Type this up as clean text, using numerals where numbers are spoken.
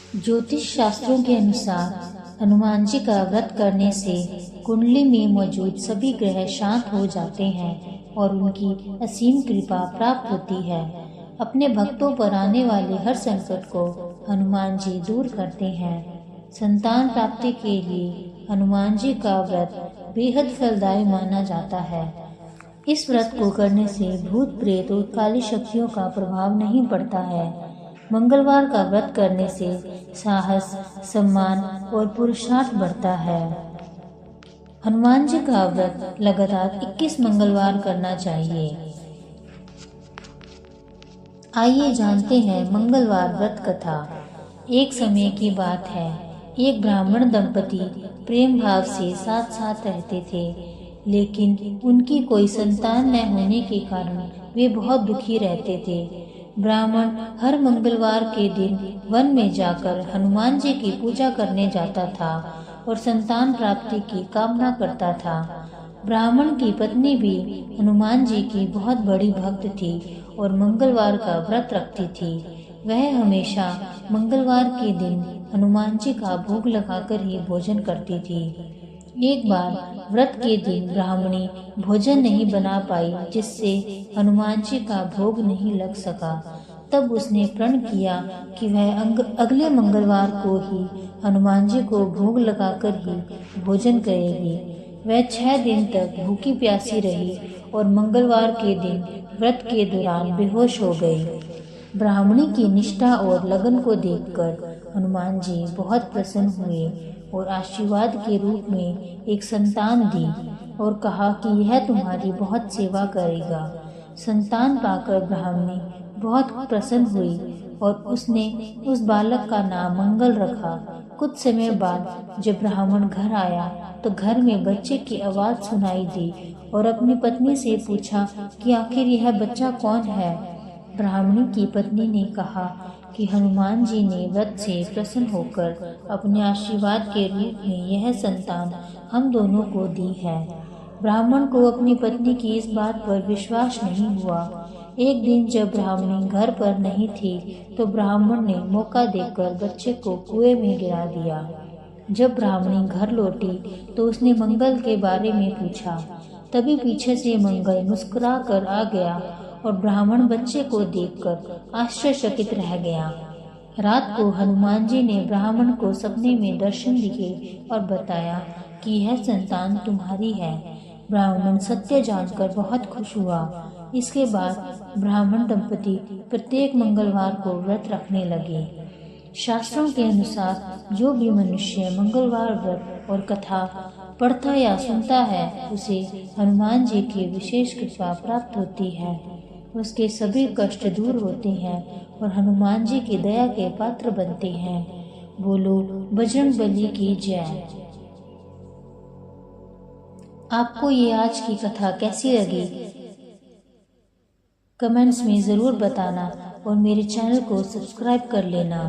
ज्योतिष शास्त्रों के अनुसार हनुमान जी का व्रत करने से कुंडली में मौजूद सभी ग्रह शांत हो जाते हैं और उनकी असीम कृपा प्राप्त होती है। अपने भक्तों पर आने वाले हर संकट को हनुमान जी दूर करते हैं। संतान प्राप्ति के लिए हनुमान जी का व्रत बेहद फलदायी माना जाता है। इस व्रत को करने से भूत प्रेत और काली शक्तियों का प्रभाव नहीं पड़ता है। मंगलवार का व्रत करने से साहस, सम्मान और पुरुषार्थ बढ़ता है। हनुमान जी का व्रत लगातार 21 मंगलवार करना चाहिए। आइए जानते हैं मंगलवार व्रत कथा। एक समय की बात है, एक ब्राह्मण दंपति प्रेम भाव से साथ साथ रहते थे, लेकिन उनकी कोई संतान न होने के कारण वे बहुत दुखी रहते थे। ब्राह्मण हर मंगलवार के दिन वन में जाकर हनुमान जी की पूजा करने जाता था और संतान प्राप्ति की कामना करता था। ब्राह्मण की पत्नी भी हनुमान जी की बहुत बड़ी भक्त थी और मंगलवार का व्रत रखती थी। वह हमेशा मंगलवार के दिन हनुमान जी का भोग लगाकर ही भोजन करती थी। एक बार व्रत के दिन ब्राह्मणी भोजन नहीं बना पाई, जिससे हनुमान जी का भोग नहीं लग सका। तब उसने प्रण किया कि वह अगले मंगलवार को ही हनुमान जी को भोग लगाकर ही भोजन करेगी। वह 6 दिन तक भूखी प्यासी रही और मंगलवार के दिन व्रत के दौरान बेहोश हो गई। ब्राह्मणी की निष्ठा और लगन को देखकर हनुमान जी बहुत प्रसन्न हुए और आशीर्वाद के रूप में एक संतान दी और कहा कि यह तुम्हारी बहुत सेवा करेगा। संतान पाकर ब्राह्मणी बहुत प्रसन्न हुई और उसने उस बालक का नाम मंगल रखा। कुछ समय बाद जब ब्राह्मण घर आया तो घर में बच्चे की आवाज सुनाई दी और अपनी पत्नी से पूछा कि आखिर यह बच्चा कौन है। ब्राह्मणी की पत्नी ने कहा कि हनुमान जी ने व्रत से प्रसन्न होकर अपने आशीर्वाद के रूप में यह संतान हम दोनों को दी है। ब्राह्मण को अपनी पत्नी की इस बात पर विश्वास नहीं हुआ। एक दिन जब ब्राह्मणी घर पर नहीं थी तो ब्राह्मण ने मौका देकर बच्चे को कुएं में गिरा दिया। जब ब्राह्मणी घर लौटी तो उसने मंगल के बारे में पूछा। तभी पीछे से मंगल मुस्कुरा कर आ गया और ब्राह्मण बच्चे को देखकर आश्चर्यचकित रह गया। रात को हनुमान जी ने ब्राह्मण को सपने में दर्शन दिए और बताया कि यह संतान तुम्हारी है। ब्राह्मण सत्य जानकर बहुत खुश हुआ। इसके बाद ब्राह्मण दंपति प्रत्येक मंगलवार को व्रत रखने लगे। शास्त्रों के अनुसार जो भी मनुष्य मंगलवार व्रत और कथा पढ़ता या सुनता है, उसे हनुमान जी की विशेष कृपा प्राप्त होती है। उसके सभी कष्ट दूर होते हैं और हनुमान जी की दया के पात्र बनते हैं। बोलो बजरंगबली की जय। आपको ये आज की कथा कैसी लगी? कमेंट्स में ज़रूर बताना और मेरे चैनल को सब्सक्राइब कर लेना।